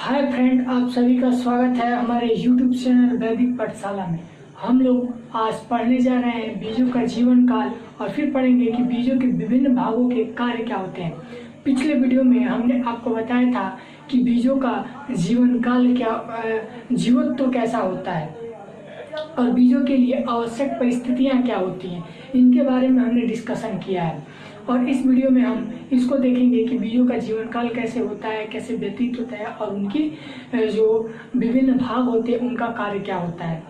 Hi friend, आप सभी का स्वागत है हमारे YouTube चैनल वैदिक पाठशाला में। हम लोग आज पढ़ने जा रहे हैं बीजों का जीवन काल और फिर पढ़ेंगे कि बीजों के विभिन्न भागों के कार्य क्या होते हैं। पिछले वीडियो में हमने आपको बताया था कि बीजों का जीवन काल क्या, जीवत्व कैसा होता है और बीजों के लिए आवश्यक परिस्थितियाँ क्या होती हैं, इनके बारे में हमने डिस्कशन किया है। और इस वीडियो में हम इसको देखेंगे कि बीजों का जीवन काल कैसे होता है, कैसे व्यतीत होता है और उनकी जो विभिन्न भाग होते हैं उनका कार्य क्या होता है।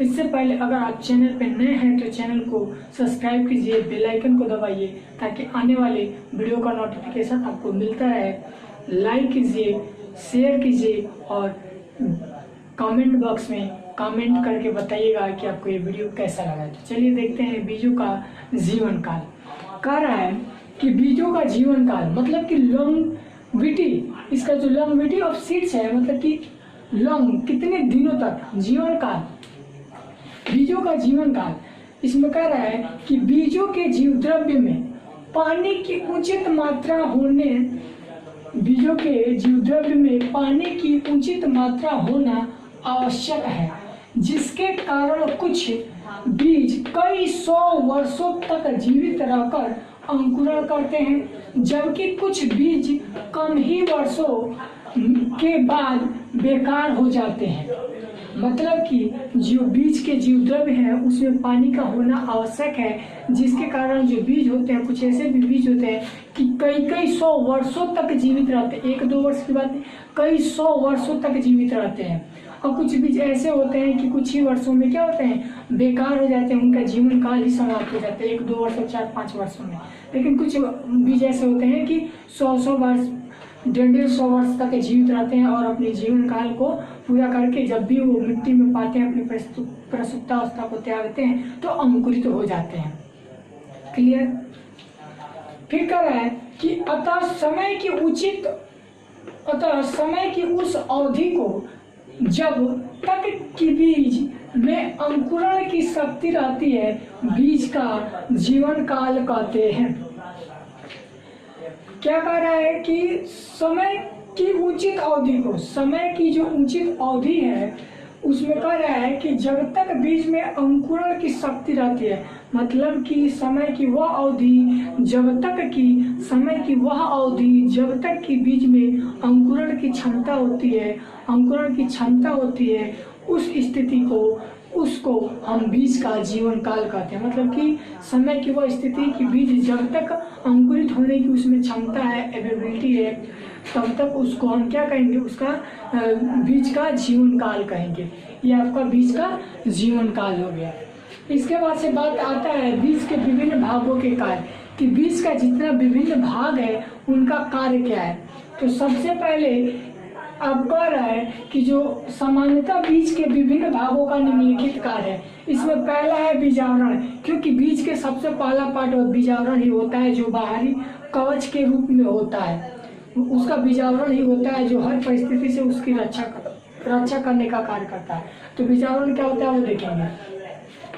इससे पहले अगर आप चैनल पर नए हैं तो चैनल को सब्सक्राइब कीजिए, बेल आइकन को दबाइए ताकि आने वाले वीडियो का नोटिफिकेशन आपको मिलता रहे। लाइक कीजिए, शेयर कीजिए और कमेंट बॉक्स में कमेंट करके बताइएगा कि आपको ये वीडियो कैसा लगा। तो चलिए देखते हैं बीजों का जीवन काल। कह रहा है कि बीजों का जीवन काल मतलब कि लॉन्गविटी, इसका जो लॉन्गविटी ऑफ सीड्स है मतलब कि लॉन्ग कितने दिनों तक, जीवन काल, बीजों का जीवन काल। इसमें कह रहा है कि बीजों के जीव द्रव्य में पानी की उचित मात्रा होने, बीजों के जीव द्रव्य में पानी की उचित मात्रा होना आवश्यक है, जिसके कारण कुछ बीज कई सौ वर्षों तक जीवित रहकर अंकुरण करते हैं, जबकि कुछ बीज कम ही वर्षों के बाद बेकार हो जाते हैं। मतलब कि जो बीज के जीव द्रव्य है उसमें पानी का होना आवश्यक है, जिसके कारण जो बीज होते हैं, कुछ ऐसे भी बीज होते हैं कि कई सौ वर्षों तक जीवित रहते हैं, 1-2 वर्ष की बात नहीं, कई सौ वर्षों तक जीवित रहते हैं। और कुछ बीज ऐसे होते हैं कि कुछ ही वर्षों में क्या होते हैं, बेकार हो जाते हैं, उनका जीवन काल ही समाप्त हो जाता है 1-2 वर्ष, 4-5 वर्षों में। लेकिन कुछ बीज ऐसे होते हैं कि 100 वर्ष, 150 वर्ष तक जीवित रहते हैं और अपने जीवन काल को पूरा करके जब भी वो मिट्टी में पाते हैं, अपनी प्रसुप्तावस्था को त्यागते हैं तो अंकुरित हो जाते हैं। क्लियर। फिर कह रहा है कि अतः समय की उस अवधि को जब तक कि बीज में अंकुरण की शक्ति रहती है, बीज का जीवन काल कहते हैं। क्या कह रहा है कि समय की उचित अवधि को, समय की जो उचित अवधि है उसमें कह रहा है कि जब तक बीज में अंकुरण की शक्ति रहती है, मतलब कि समय की वह अवधि जब तक कि बीज में अंकुरण की क्षमता होती है, उस स्थिति को, उसको हम बीज का जीवन काल कहते हैं। मतलब कि समय की वह स्थिति कि बीज जब तक अंकुरित होने की उसमें क्षमता है, एबिलिटी है, तब तक उसको हम क्या कहेंगे, उसका बीज का जीवन काल कहेंगे। ये आपका बीज का जीवन काल हो गया। इसके बाद से बात आता है बीज के विभिन्न भागों के कार्य, कि बीज का जितना विभिन्न भाग है उनका कार्य क्या है। तो सबसे पहले अब कह रहा है कि जो सामान्यतः बीज के विभिन्न भागों का निम्नलिखित कार्य है। इसमें पहला है बीजावरण, क्योंकि बीज के सबसे पहला पार्ट बीजावरण ही होता है, जो बाहरी कवच के रूप में होता है, उसका बीजावरण ही होता है जो हर परिस्थिति से उसकी रक्षा करने का कार्य करता है। तो बीजावरण क्या होता है वो देखेंगे।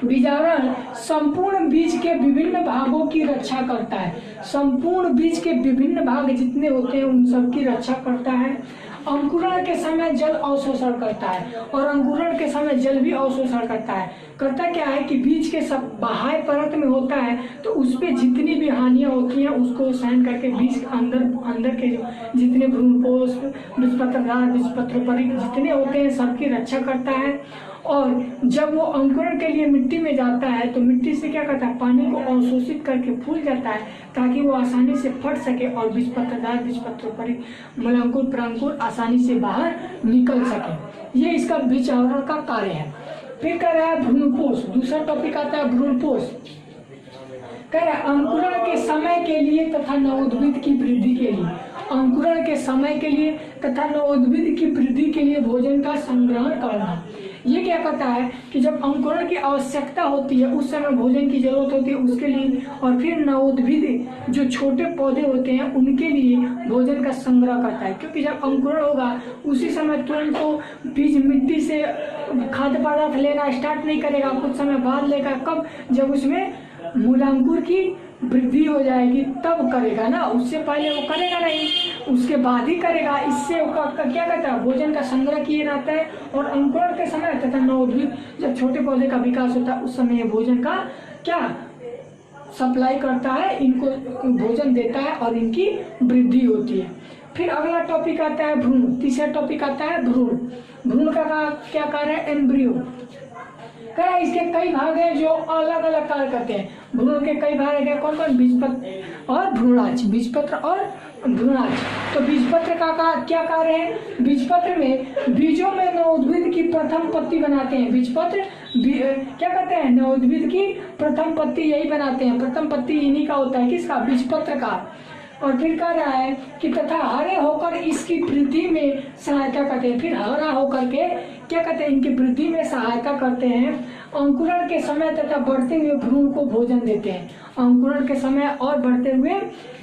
बीजावरण संपूर्ण बीज के विभिन्न भागों की रक्षा करता है। संपूर्ण बीज के विभिन्न भाग जितने होते हैं उन सब की रक्षा करता है। अंकुरण के समय जल अवशोषण करता है और अंकुरण के समय जल भी अवशोषण करता है। करता क्या है कि बीज के सब बाह्य परत में होता है तो उस पर जितनी भी हानियां होती हैं उसको सहन करके बीज के अंदर के जो जितने भ्रूणपोष, बीजपत्रधार, बीजपत्रोपरी जितने होते हैं सबकी रक्षा करता है। और जब वो अंकुरण के लिए मिट्टी में जाता है तो मिट्टी से क्या करता है, पानी को अवशोषित करके फूल जाता है ताकि वो आसानी से फट सके और बीजपत्रधार, बीजपत्रोपरी, मूलांकुर, प्रांकुर आसानी से बाहर निकल सके। ये इसका बीजावरण का कार्य है। फिर कह रहा है भ्रूणपोष, दूसरा टॉपिक आता है भ्रूणपोष। कह रहा है अंकुरण के समय के लिए तथा नवोद्भिद की वृद्धि के लिए, अंकुरण के समय के लिए तथा नवोद्भिद की वृद्धि के लिए भोजन का संग्रहण करना। ये क्या कहता है कि जब अंकुरण की आवश्यकता होती है उस समय भोजन की जरूरत होती है उसके लिए, और फिर नवोद्भिद जो छोटे पौधे होते हैं उनके लिए भोजन का संग्रह करता है। क्योंकि जब अंकुरण होगा उसी समय तुरंत तो बीज मिट्टी से खाद्य पदार्थ लेना स्टार्ट नहीं करेगा, कुछ समय बाद लेगा। कब? जब उसमें मूलांकुर की वृद्धि हो जाएगी तब करेगा ना, उससे पहले वो करेगा नहीं, उसके बाद ही करेगा। इससे वो क्या कहता है, भोजन का संग्रह किए रहता है। और अंकुरण के समय तथा नवोद्भिद जब छोटे पौधे का विकास होता है उस समय ये भोजन का क्या सप्लाई करता है, इनको भोजन देता है और इनकी वृद्धि होती है। फिर अगला टॉपिक आता है भ्रूण। तीसरा टॉपिक आता है भ्रूण। भ्रूण का क्या कार्य है, एम्ब्रियो। क्या इसके कई भाग हैं जो अलग अलग कार्य करते हैं। भ्रूण के कई भाग हैं, कौन कौन, बीजपत्र और भ्रूणाच, बीजपत्र और भ्रूणाच। तो बीजपत्र का क्या कार्य है, बीजपत्र में बीजों में नवोद्भिद की प्रथम पत्ती बनाते हैं। बीजपत्र क्या करते हैं, नवोद्भिद की प्रथम पत्ती यही बनाते हैं। प्रथम पत्ती इन्हीं का होता है, किसका, बीजपत्र का। और फिर कह रहा है कि तथा हरे होकर इसकी वृद्धि में सहायता करते हैं। फिर हरा होकर के क्या करते हैं, इनकी वृद्धि में सहायता करते हैं। अंकुरण के समय तथा बढ़ते हुए भ्रूण को भोजन देते हैं। अंकुरण के समय और बढ़ते हुए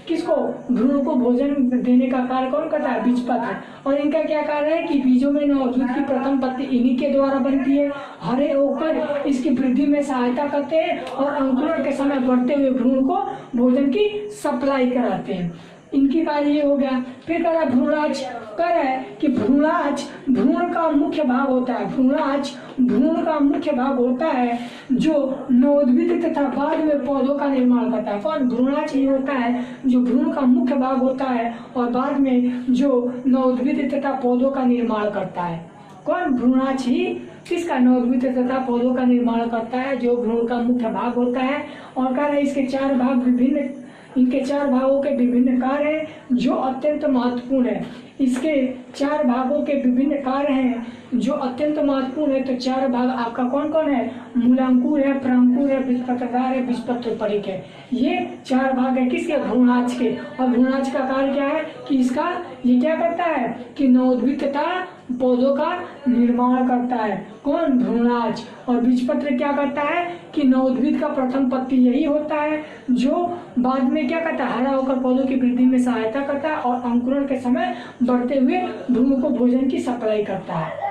किसको, भ्रूण को भोजन देने का कार्य कौन करता है, बीजपत्र। और इनका क्या कार्य है कि बीजों में नवोद्भिद की प्रथम पत्ती इन्हीं के द्वारा बनती है। हरे होकर इसकी वृद्धि में सहायता करते हैं और अंकुरण के समय बढ़ते हुए भ्रूण को भोजन की सप्लाई कराते हैं। इनकी कार्य ये हो गया। फिर कह रहा है भ्रूणाच। कह रहा है कि भ्रूणाच भ्रूण का मुख्य भाग होता है। भ्रूणाच भ्रूण का मुख्य भाग होता है जो नवोद्भिद तथा बाद में पौधों का निर्माण करता है। कौन, भ्रूणाच ही होता है जो भ्रूण का मुख्य भाग होता है और बाद में जो नवोद्भिद तथा पौधों का निर्माण करता है। कौन, भ्रूणाच ही किसका, नवोद्भिद तथा पौधों का निर्माण करता है, जो भ्रूण का मुख्य भाग होता है। और कह रहे इसके चार भाग विभिन्न, इनके चार भागों के विभिन्न कार्य हैं जो अत्यंत महत्वपूर्ण है। इसके चार भागों के विभिन्न कार्य हैं जो अत्यंत महत्वपूर्ण है। तो चार भाग आपका कौन कौन है, मूलांकुर है, प्रांकुर है, बीजपत्रधार है, बीजपत्रपरिक है। ये चार भाग है किसके, भ्रूणाच के। और भ्रूणाच का कार्य क्या है कि इसका ये क्या करता है कि नवोद्भिद तथा पौधों का निर्माण करता है। कौन, भ्रूणाच। और बीजपत्र क्या करता है कि नवोद्भिद का प्रथम पत्ती यही होता है जो बाद में क्या करता है, हरा होकर पौधों की वृद्धि में सहायता करता है और अंकुरण के समय बढ़ते हुए भ्रूण को भोजन की सप्लाई करता है।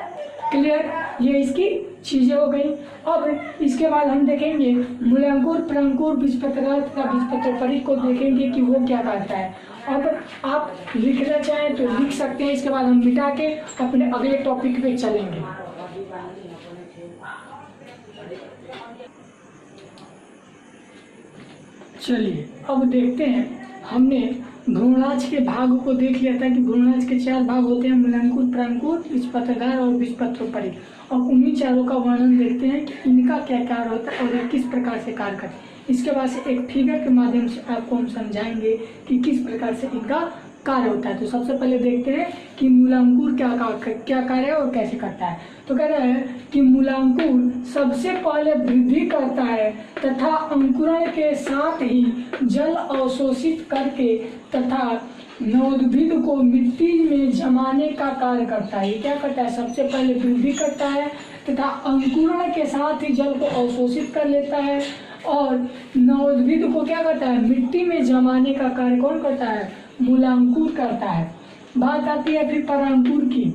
क्लियर, ये इसकी चीजें हो गई। अब इसके बाद हम देखेंगे मूलांकुर, प्रांकुर, बीजपत्रधार तथा बीजपत्रपरिक को देखेंगे कि वो क्या करता है। अब आप लिखना चाहें तो लिख सकते हैं, इसके बाद हम मिटा के अपने अगले टॉपिक पे चलेंगे। चलिए अब देखते हैं, हमने भ्रूणाच के भाग को देख लिया था कि भ्रूणाच के चार भाग होते हैं, मूलांकुर, प्रांकुर, बीजपत्रधार और बीजपत्रपरिक। और उन्हीं चारों का वर्णन देखते हैं कि इनका क्या कार्य होता है और ये किस प्रकार से कार्य करते हैं। इसके बाद से एक फिगर के माध्यम से आपको हम समझाएंगे कि किस प्रकार से इनका कार्य होता है। तो सबसे पहले देखते हैं कि मूलांकुर क्या कार्य है और कैसे करता है। तो कह रहे हैं कि मूलांकुर सबसे पहले वृद्धि करता है तथा अंकुरण के साथ ही जल अवशोषित करके तथा नवोद्भिद को मिट्टी में जमाने का कार्य करता है। ये क्या करता है, सबसे पहले वृद्धि करता है तथा अंकुरण के साथ ही जल को अवशोषित कर लेता है और नवोद्भिद को क्या करता है, मिट्टी में जमाने का कार्य कौन करता है, मूलांकुर करता है। बात आती है फिर परांकुर की।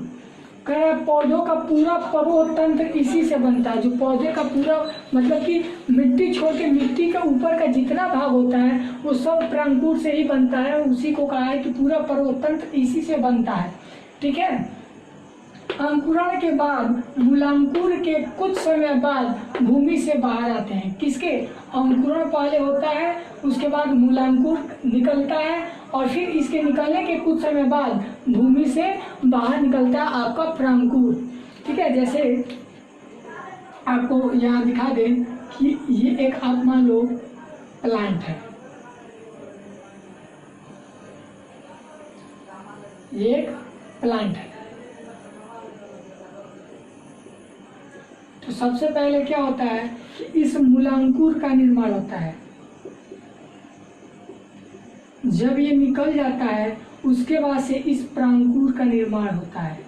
कह पौधों का पूरा परोह तंत्र इसी से बनता है। जो पौधे का पूरा मतलब कि मिट्टी छोड़ के मिट्टी का ऊपर का जितना भाग होता है वो सब परांकुर से ही बनता है। उसी को कहा है कि पूरा परोह तंत्र इसी से बनता है। ठीक है। अंकुरण के बाद मूलांकुर के कुछ समय बाद भूमि से बाहर आते हैं। किसके, अंकुरण पहले होता है, उसके बाद मूलांकुर निकलता है और फिर इसके निकलने के कुछ समय बाद भूमि से बाहर निकलता है आपका प्रांकुर। ठीक है। जैसे आपको यहाँ दिखा दें कि ये एक आप मान लो प्लांट है, ये एक प्लांट है। तो सबसे पहले क्या होता है कि इस मूलांकुर का निर्माण होता है। जब ये निकल जाता है उसके बाद से इस प्रांकुर का निर्माण होता है।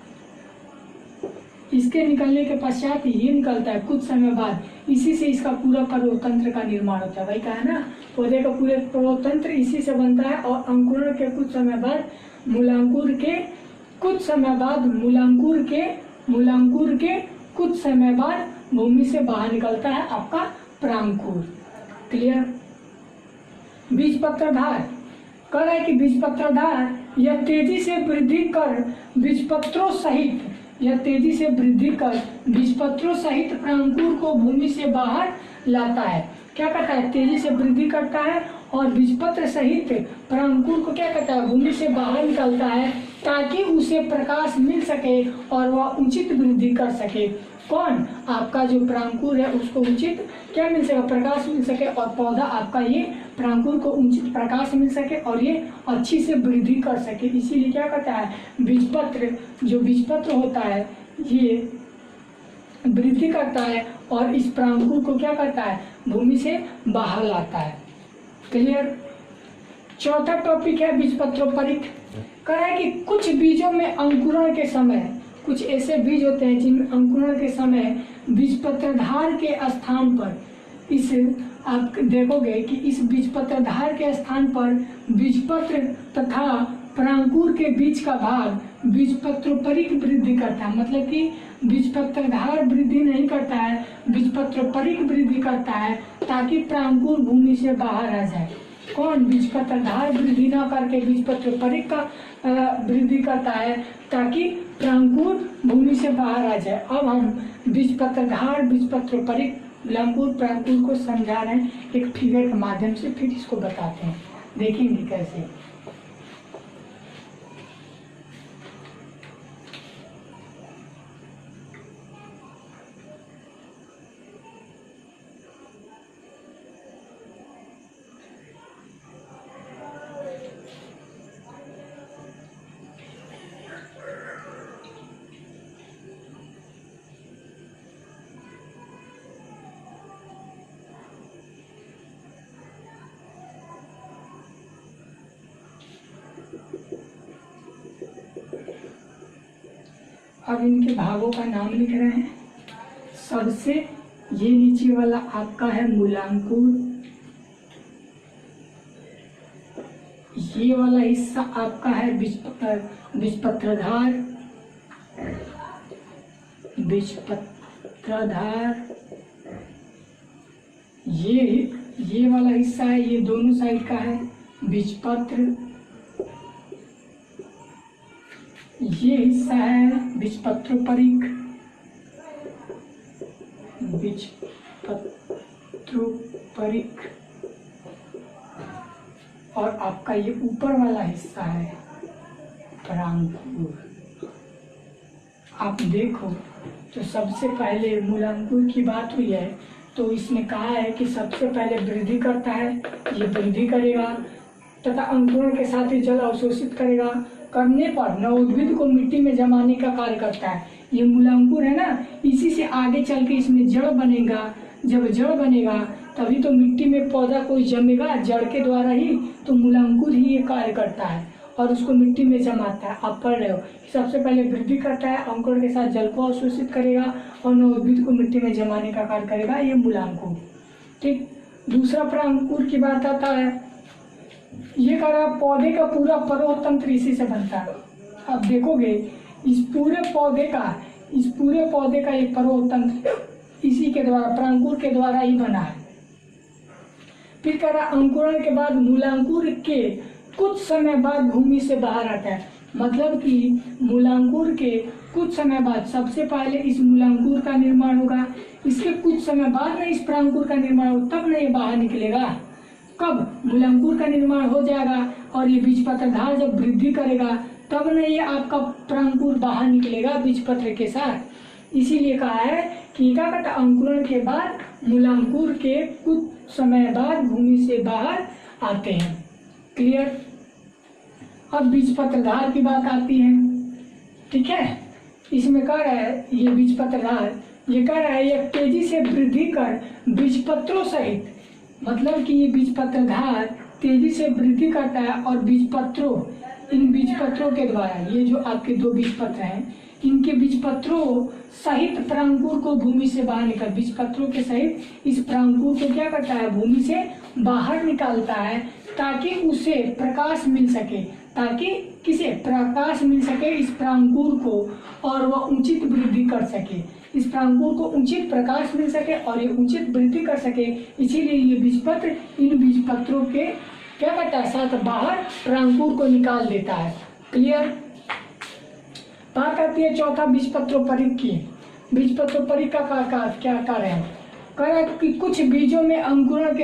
इसके निकलने के पश्चात ये निकलता है कुछ समय बाद, इसी से इसका पूरा परोतंत्र का निर्माण होता है। वही कहा है ना, पौधे का पूरे परोतंत्र इसी से बनता है। और अंकुरण के कुछ समय बाद मूलांकुर के कुछ समय बाद मूलांकुर के कुछ समय बाद भूमि से बाहर निकलता है आपका प्रांकुर। क्लियर। बीजपत्रधार कह रहा है कि बीजपत्रधार यह तेजी से वृद्धि कर बीजपत्रों सहित बीजपत्रों सहित प्रांकुर को भूमि से बाहर लाता है। क्या करता है? तेजी से वृद्धि करता है और बीजपत्र सहित प्रांकुर को क्या करता है? भूमि से बाहर निकालता है ताकि उसे प्रकाश मिल सके और वह उचित वृद्धि कर सके। कौन? आपका जो प्रांकुर है उसको उचित क्या मिल सके? प्रकाश मिल सके और पौधा आपका ये प्रांकुर को उचित प्रकाश मिल सके और ये अच्छी से वृद्धि कर सके। इसीलिए क्या करता है? बीजपत्र होता है ये वृद्धि करता है और इस प्रांकुर को क्या करता है? भूमि से बाहर लाता है। क्लियर? चौथा टॉपिक है बीजपत्रोपरिक। कह रहा है कि कुछ बीजों में अंकुरण के समय, कुछ ऐसे बीज होते हैं जिनमें अंकुरण के समय बीजपत्रधार के स्थान पर, इस आप देखोगे कि इस बीजपत्रधार के स्थान पर बीजपत्र तथा प्रांकुर के बीच का भाग बीजपत्रोपरिक वृद्धि करता है। मतलब कि बीजपत्रधार वृद्धि नहीं करता है, बीजपत्रोपरिक वृद्धि करता है ताकि प्रांकुर भूमि से बाहर आ जाए। कौन? बीजपत्रधार वृद्धि न करके बीजपत्रोपरिक का वृद्धि करता है ताकि प्रांकुर भूमि से बाहर आ जाए। अब हम बीजपत्रधार बीजपत्रोपरिक लंकुर प्रांकुर को समझा रहे हैं एक फिगर के माध्यम से, फिर इसको बताते हैं, देखेंगे कैसे। अब इनके भागों का नाम लिख रहे हैं। सबसे ये नीचे वाला आपका है मूलांकुर, ये वाला हिस्सा आपका है बीजपत्रधार, ये वाला हिस्सा है, ये दोनों साइड का है बीजपत्र, ये हिस्सा है बीजपत्रोपरिक, और आपका ये ऊपर वाला हिस्सा है प्रांकुर। आप देखो तो सबसे पहले मूलांकुर की बात हुई है तो इसमें कहा है कि सबसे पहले वृद्धि करता है, ये वृद्धि करेगा तथा अंकुरण के साथ ही जल अवशोषित करेगा। करने पर नवोद्भिद को मिट्टी में जमाने का कार्य करता है। ये मूलांकुर है ना, इसी से आगे चल के इसमें जड़ बनेगा। जब जड़ बनेगा तभी तो मिट्टी में पौधा कोई जमेगा, जड़ के द्वारा ही तो मूलांकुर ही ये कार्य करता है और उसको मिट्टी में जमाता है। आप पढ़ रहे हो, सबसे पहले वृद्धि करता है, अंकुरण के साथ जल को अवशोषित करेगा और नवोद्भिद को मिट्टी में जमाने का कार्य करेगा, ये मूलांकुर। ठीक, दूसरा प्रांकुर की बात आता है, ये कह रहा पौधे का पूरा परोह तंत्र इसी से बनता है। आप देखोगे इस पूरे पौधे का ये परोह तंत्र इसी के द्वारा, प्रांकुर के द्वारा ही बना है। फिर कह रहा अंकुरण के बाद मूलांकुर के कुछ समय बाद भूमि से बाहर आता है। मतलब कि मूलांकुर के कुछ समय बाद, सबसे पहले इस मूलांकुर का निर्माण होगा, इसके कुछ समय बाद में इस प्रांकुर का निर्माण हो, तब न ये बाहर निकलेगा। कब? मूलांकुर का निर्माण हो जाएगा और ये बीजपत्रधार जब वृद्धि करेगा तब न ये आपका प्रांकुर बाहर निकलेगा बीजपत्र के साथ। इसीलिए कहा है कि क्या कहता, अंकुरण के बाद मूलांकुर के कुछ समय बाद भूमि से बाहर आते हैं। क्लियर? अब बीजपत्रधार की बात आती है। ठीक है, इसमें कह रहा है ये बीजपत्रधार, ये कह रहा है ये तेजी से वृद्धि कर बीजपत्रों सहित, मतलब कि ये बीजपत्रधार तेजी से वृद्धि करता है और बीजपत्रों, इन बीजपत्रों के द्वारा, ये जो आपके दो बीजपत्र हैं इनके बीजपत्रों सहित प्रांकुर को भूमि से बाहर निकाल, बीजपत्रों के सहित इस प्रांकुर को क्या करता है? भूमि से बाहर निकालता है ताकि उसे प्रकाश मिल सके, ताकि किसे? प्रकाश मिल सके इस प्रांकुर को और वह उचित वृद्धि कर सके। इस प्रांकुर को उचित प्रकाश मिल सके और ये उचित वृद्धि कर सके। इसीलिए ये बीजपत्र इन बीजपत्रों के क्या करता है, साथ बाहर परांकुर को निकाल देता है। क्लियर। बात आती है चौथा बीजपत्रोपरिक की। बीजपत्रोपरिक का क्या कार्य है? कह रहा कि कुछ बीजों में अंकुरण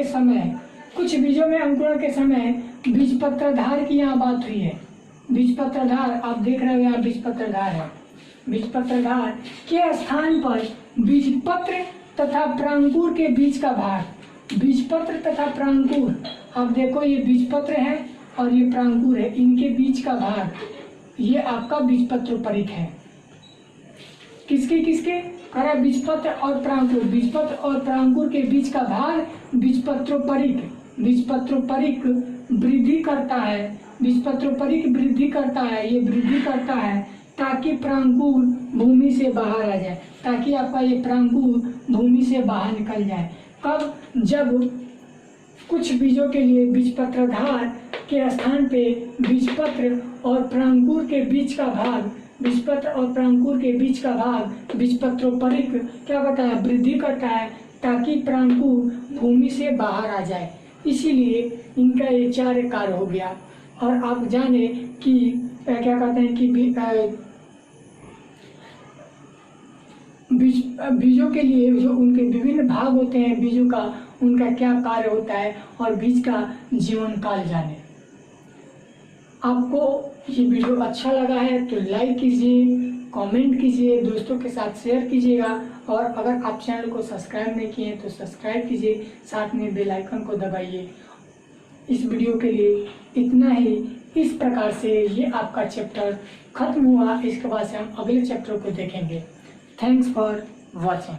के समय बीजपत्रधार की यहाँ बात हुई है। बीजपत्रधार आप देख रहे हो यहाँ बीजपत्रधार है। बीजपत्रधार के स्थान पर बीजपत्र तथा परांकुर के बीच का भाग, बीजपत्र तथा परांकुर, आप देखो ये बीजपत्र है और ये परांकुर है, इनके बीच का भाग ये आपका बीजपत्रोपरिक है। किसके किसके? करा बीजपत्र और परांकुर, बीजपत्र और परांकुर के बीच का भाग बीजपत्रोपरिक। बीजपत्रोपरिक वृद्धि करता है, बीजपत्रोपरिक वृद्धि करता है, ये वृद्धि करता है ताकि परांकुर भूमि से बाहर आ जाए, ताकि आपका ये परांकुर भूमि से बाहर निकल जाए। कब? जब कुछ बीजों के लिए बीजपत्रधार के स्थान पे बीजपत्र और परांकुर के बीच का भाग, बीजपत्र और परांकुर के बीच का भाग बीजपत्रोपरिक क्या बताया, वृद्धि करता है ताकि परांकुर भूमि से बाहर आ जाए। इसीलिए इनका ये 4 कार्य हो गया। और आप जाने कि क्या कहते हैं कि बीजों के लिए जो उनके विभिन्न भाग होते हैं बीजों का, उनका क्या कार्य होता है और बीज का जीवन काल जाने। आपको ये वीडियो अच्छा लगा है तो लाइक कीजिए, कमेंट कीजिए, दोस्तों के साथ शेयर कीजिएगा और अगर आप चैनल को सब्सक्राइब नहीं किए तो सब्सक्राइब कीजिए, साथ में बेल आइकन को दबाइए। इस वीडियो के लिए इतना ही। इस प्रकार से ये आपका चैप्टर खत्म हुआ। इसके बाद से हम अगले चैप्टर को देखेंगे। Thanks for watching.